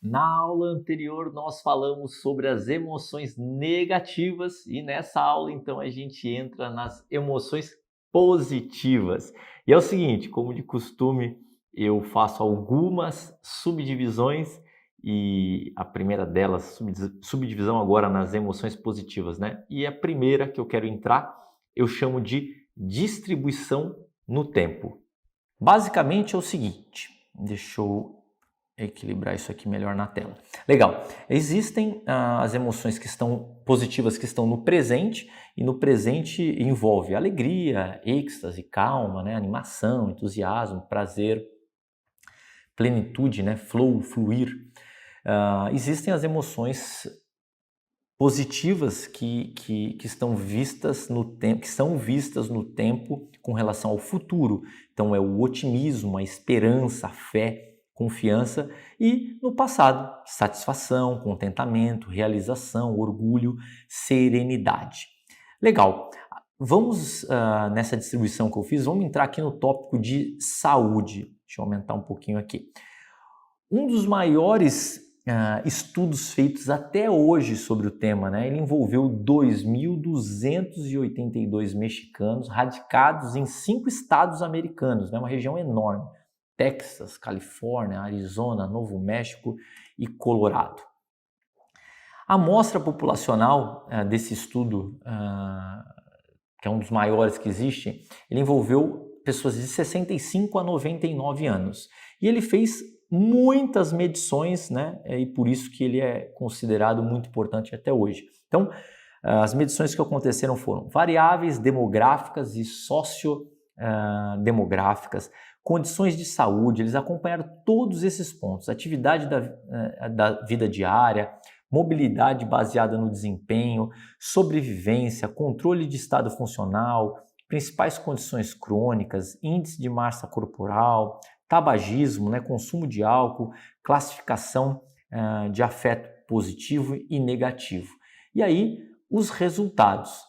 Na aula anterior, nós falamos sobre as emoções negativas e nessa aula, então, a gente entra nas emoções positivas. E é o seguinte, como de costume, eu faço algumas subdivisões e a primeira delas, subdivisão agora nas emoções positivas, né? E a primeira que eu quero entrar, eu chamo de distribuição no tempo. Basicamente é o seguinte, deixa eu equilibrar isso aqui melhor na tela. Legal. Existem as emoções que estão positivas que estão no presente, e no presente envolve alegria, êxtase, calma, né, animação, entusiasmo, prazer, plenitude, né, flow, fluir. Existem as emoções positivas que estão vistas no tempo, que são vistas no tempo com relação ao futuro. Então é o otimismo, a esperança, a fé, confiança, e no passado, satisfação, contentamento, realização, orgulho, serenidade. Legal. Vamos nessa distribuição que eu fiz, vamos entrar aqui no tópico de saúde. Deixa eu aumentar um pouquinho aqui. Um dos maiores estudos feitos até hoje sobre o tema, né? Ele envolveu 2.282 mexicanos radicados em 5 estados americanos, né? Uma região enorme: Texas, Califórnia, Arizona, Novo México e Colorado. A amostra populacional desse estudo, que é um dos maiores que existe, ele envolveu pessoas de 65 a 99 anos. E ele fez muitas medições, né? E por isso que ele é considerado muito importante até hoje. Então, as medições que aconteceram foram variáveis demográficas e sociodemográficas, condições de saúde, eles acompanharam todos esses pontos: atividade da vida diária, mobilidade baseada no desempenho, sobrevivência, controle de estado funcional, principais condições crônicas, índice de massa corporal, tabagismo, né, consumo de álcool, classificação de afeto positivo e negativo. E aí, os resultados.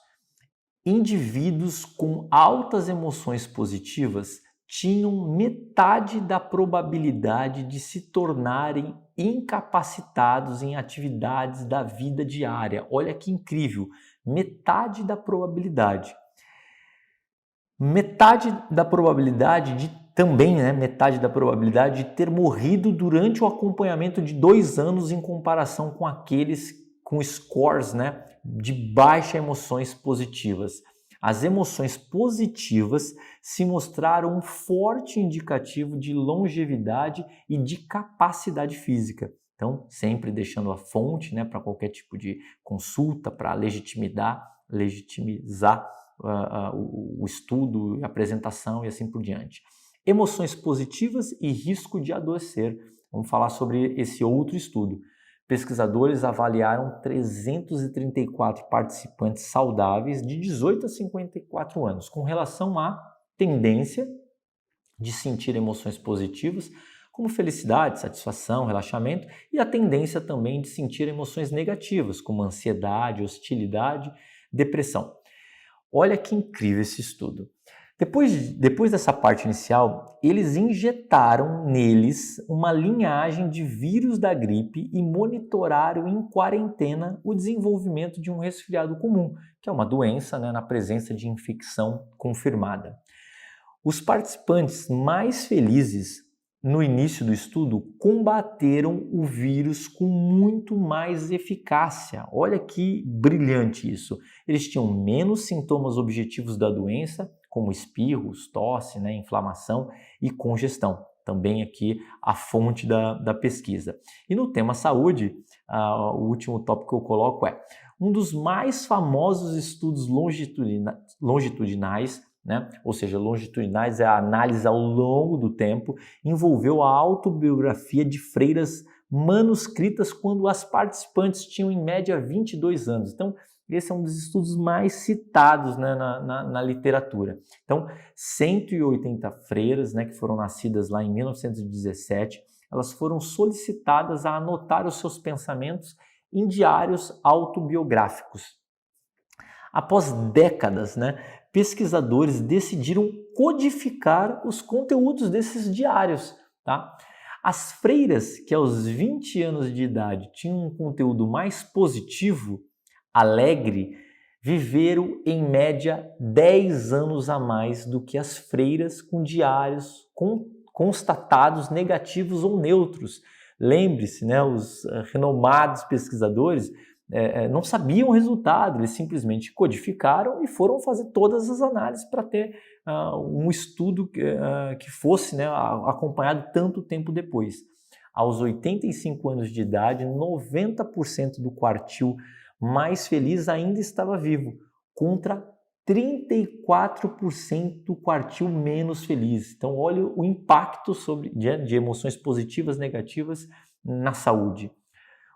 Indivíduos com altas emoções positivas tinham metade da probabilidade de se tornarem incapacitados em atividades da vida diária. Olha que incrível! Metade da probabilidade. Metade da probabilidade de também, né, metade da probabilidade de ter morrido durante o acompanhamento de 2 anos em comparação com aqueles com scores, né, de baixa emoções positivas. As emoções positivas se mostraram um forte indicativo de longevidade e de capacidade física. Então, sempre deixando a fonte, né, para qualquer tipo de consulta, para legitimizar o estudo, a apresentação e assim por diante. Emoções positivas e risco de adoecer. Vamos falar sobre esse outro estudo. Pesquisadores avaliaram 334 participantes saudáveis de 18 a 54 anos com relação à tendência de sentir emoções positivas, como felicidade, satisfação, relaxamento, e a tendência também de sentir emoções negativas, como ansiedade, hostilidade, depressão. Olha que incrível esse estudo. Depois dessa parte inicial, eles injetaram neles uma linhagem de vírus da gripe e monitoraram em quarentena o desenvolvimento de um resfriado comum, que é uma doença, né, na presença de infecção confirmada. Os participantes mais felizes no início do estudo combateram o vírus com muito mais eficácia. Olha que brilhante isso. Eles tinham menos sintomas objetivos da doença, como espirros, tosse, né, inflamação e congestão. Também aqui a fonte da pesquisa. E no tema saúde, o último tópico que eu coloco é: um dos mais famosos estudos longitudinais, né? Ou seja, longitudinais é a análise ao longo do tempo, envolveu a autobiografia de freiras manuscritas quando as participantes tinham em média 22 anos. Então, esse é um dos estudos mais citados, né, na literatura. Então, 180 freiras, né, que foram nascidas lá em 1917, elas foram solicitadas a anotar os seus pensamentos em diários autobiográficos. Após décadas, né, pesquisadores decidiram codificar os conteúdos desses diários. Tá? As freiras que aos 20 anos de idade tinham um conteúdo mais positivo, alegre, viveram em média 10 anos a mais do que as freiras com diários constatados negativos ou neutros. Lembre-se, né, os renomados pesquisadores não sabiam o resultado, eles simplesmente codificaram e foram fazer todas as análises para ter um estudo que fosse, né, acompanhado tanto tempo depois. Aos 85 anos de idade, 90% do quartil mais feliz ainda estava vivo, contra 34% do quartil menos feliz. Então, olha o impacto de emoções positivas e negativas na saúde.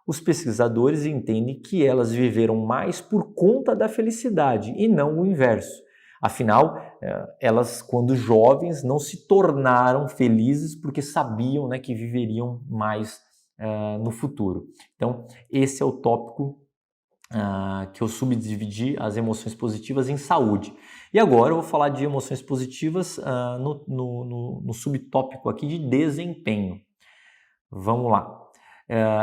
Os pesquisadores entendem que elas viveram mais por conta da felicidade e não o inverso. Afinal, elas, quando jovens, não se tornaram felizes porque sabiam, né, que viveriam mais no futuro. Então, esse é o tópico que eu subdividi as emoções positivas em saúde. E agora eu vou falar de emoções positivas no subtópico aqui de desempenho. Vamos lá.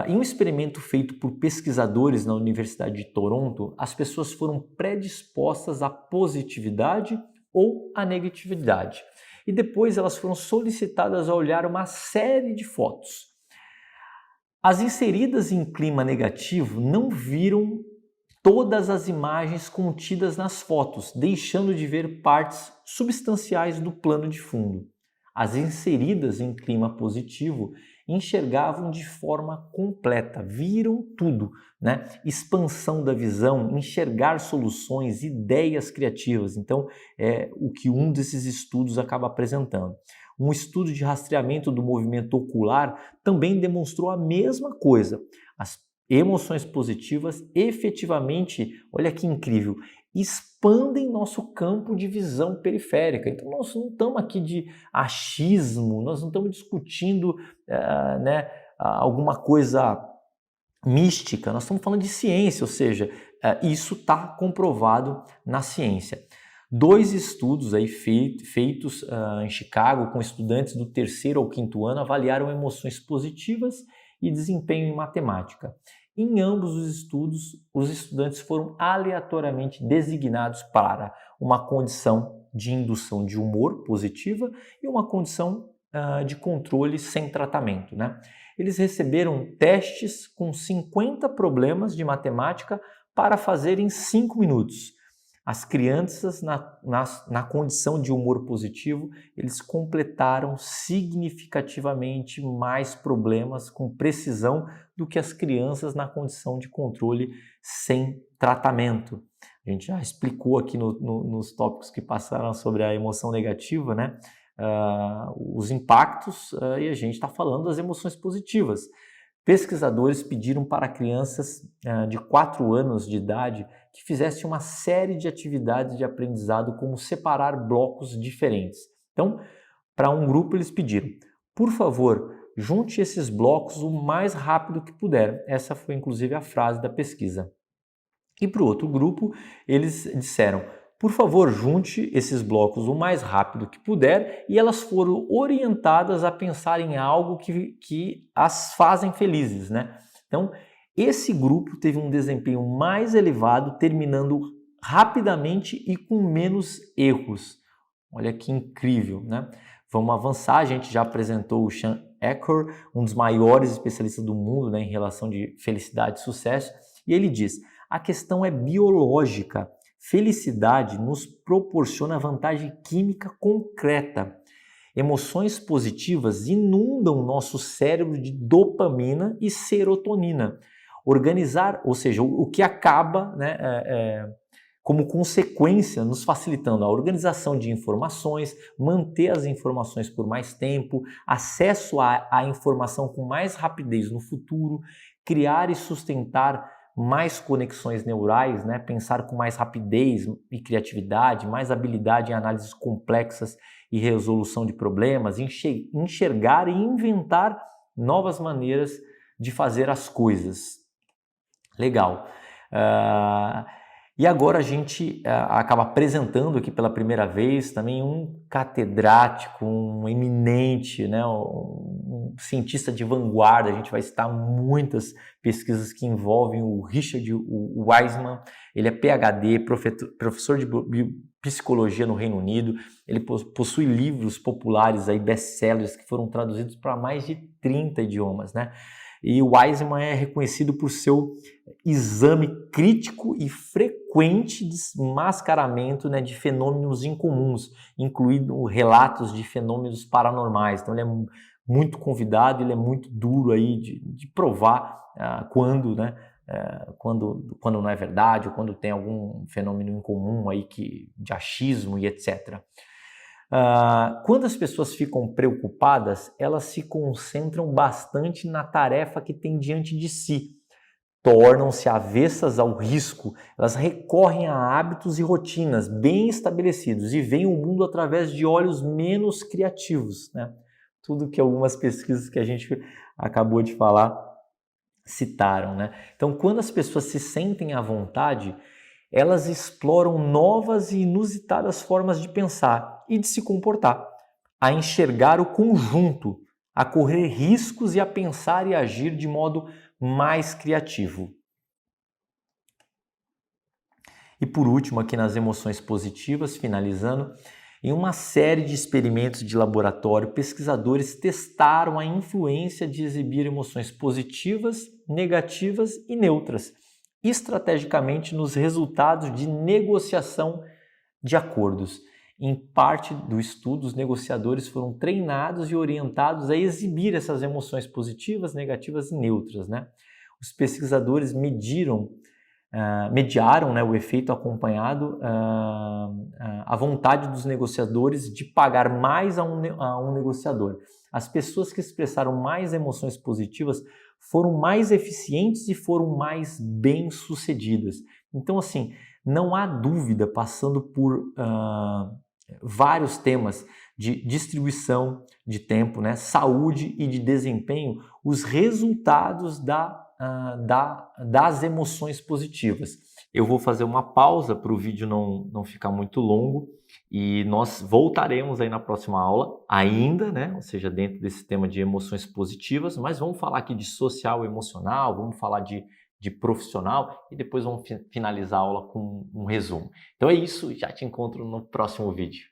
Em um experimento feito por pesquisadores na Universidade de Toronto, as pessoas foram predispostas à positividade ou à negatividade. E depois elas foram solicitadas a olhar uma série de fotos. As inseridas em clima negativo não viram todas as imagens contidas nas fotos, deixando de ver partes substanciais do plano de fundo. As inseridas em clima positivo enxergavam de forma completa, viram tudo, né? Expansão da visão, enxergar soluções, ideias criativas. Então, é o que um desses estudos acaba apresentando. Um estudo de rastreamento do movimento ocular também demonstrou a mesma coisa. As emoções positivas efetivamente, olha que incrível, expandem nosso campo de visão periférica. Então nós não estamos aqui de achismo, nós não estamos discutindo alguma coisa mística, nós estamos falando de ciência, ou seja, isso está comprovado na ciência. 2 estudos aí feitos em Chicago com estudantes do 3º ao 5º ano avaliaram emoções positivas e desempenho em matemática. Em ambos os estudos, os estudantes foram aleatoriamente designados para uma condição de indução de humor positiva e uma condição de controle sem tratamento, né? Eles receberam testes com 50 problemas de matemática para fazer em 5 minutos. As crianças na condição de humor positivo, eles completaram significativamente mais problemas com precisão do que as crianças na condição de controle sem tratamento. A gente já explicou aqui nos tópicos que passaram sobre a emoção negativa, né? Os impactos e a gente está falando das emoções positivas. Pesquisadores pediram para crianças de 4 anos de idade que fizessem uma série de atividades de aprendizado, como separar blocos diferentes. Então, para um grupo eles pediram, por favor, junte esses blocos o mais rápido que puder. Essa foi inclusive a frase da pesquisa. E para o outro grupo, eles disseram, por favor, junte esses blocos o mais rápido que puder, e elas foram orientadas a pensar em algo que as fazem felizes, né? Então, esse grupo teve um desempenho mais elevado, terminando rapidamente e com menos erros. Olha que incrível, né? Vamos avançar, a gente já apresentou o Sean Eckhart, um dos maiores especialistas do mundo, né, em relação de felicidade e sucesso, e ele diz, a questão é biológica. Felicidade nos proporciona vantagem química concreta. Emoções positivas inundam nosso cérebro de dopamina e serotonina. Organizar, ou seja, o que acaba, né, como consequência nos facilitando a organização de informações, manter as informações por mais tempo, acesso à informação com mais rapidez no futuro, criar e sustentar mais conexões neurais, né? Pensar com mais rapidez e criatividade, mais habilidade em análises complexas e resolução de problemas, enxergar e inventar novas maneiras de fazer as coisas. Legal. E agora a gente acaba apresentando aqui pela primeira vez também um catedrático, um eminente, né, um cientista de vanguarda. A gente vai citar muitas pesquisas que envolvem o Richard Wiseman. Ele é PhD, professor de psicologia no Reino Unido. Ele possui livros populares, aí, best-sellers, que foram traduzidos para mais de 30 idiomas, né? E o Wiseman é reconhecido por seu exame crítico e frequente desmascaramento, né, de fenômenos incomuns, incluindo relatos de fenômenos paranormais. Então ele é muito convidado, ele é muito duro aí de provar quando, né, quando não é verdade, ou quando tem algum fenômeno incomum aí de achismo e etc. Quando as pessoas ficam preocupadas, elas se concentram bastante na tarefa que tem diante de si, tornam-se avessas ao risco, elas recorrem a hábitos e rotinas bem estabelecidos e veem o mundo através de olhos menos criativos, né? Tudo que algumas pesquisas que a gente acabou de falar citaram, né? Então, quando as pessoas se sentem à vontade, elas exploram novas e inusitadas formas de pensar e de se comportar, a enxergar o conjunto, a correr riscos e a pensar e agir de modo mais criativo. E por último, aqui nas emoções positivas, finalizando, em uma série de experimentos de laboratório, pesquisadores testaram a influência de exibir emoções positivas, negativas e neutras, estrategicamente nos resultados de negociação de acordos. Em parte do estudo, os negociadores foram treinados e orientados a exibir essas emoções positivas, negativas e neutras, né? Os pesquisadores mediaram, né, o efeito acompanhado a vontade dos negociadores de pagar mais a um negociador. As pessoas que expressaram mais emoções positivas foram mais eficientes e foram mais bem-sucedidas. Então, assim, não há dúvida, passando por vários temas de distribuição de tempo, né, saúde e de desempenho, os resultados das emoções positivas. Eu vou fazer uma pausa para o vídeo não ficar muito longo e nós voltaremos aí na próxima aula ainda, né? Ou seja, dentro desse tema de emoções positivas, mas vamos falar aqui de social emocional, vamos falar de profissional e depois vamos finalizar a aula com um resumo. Então é isso, já te encontro no próximo vídeo.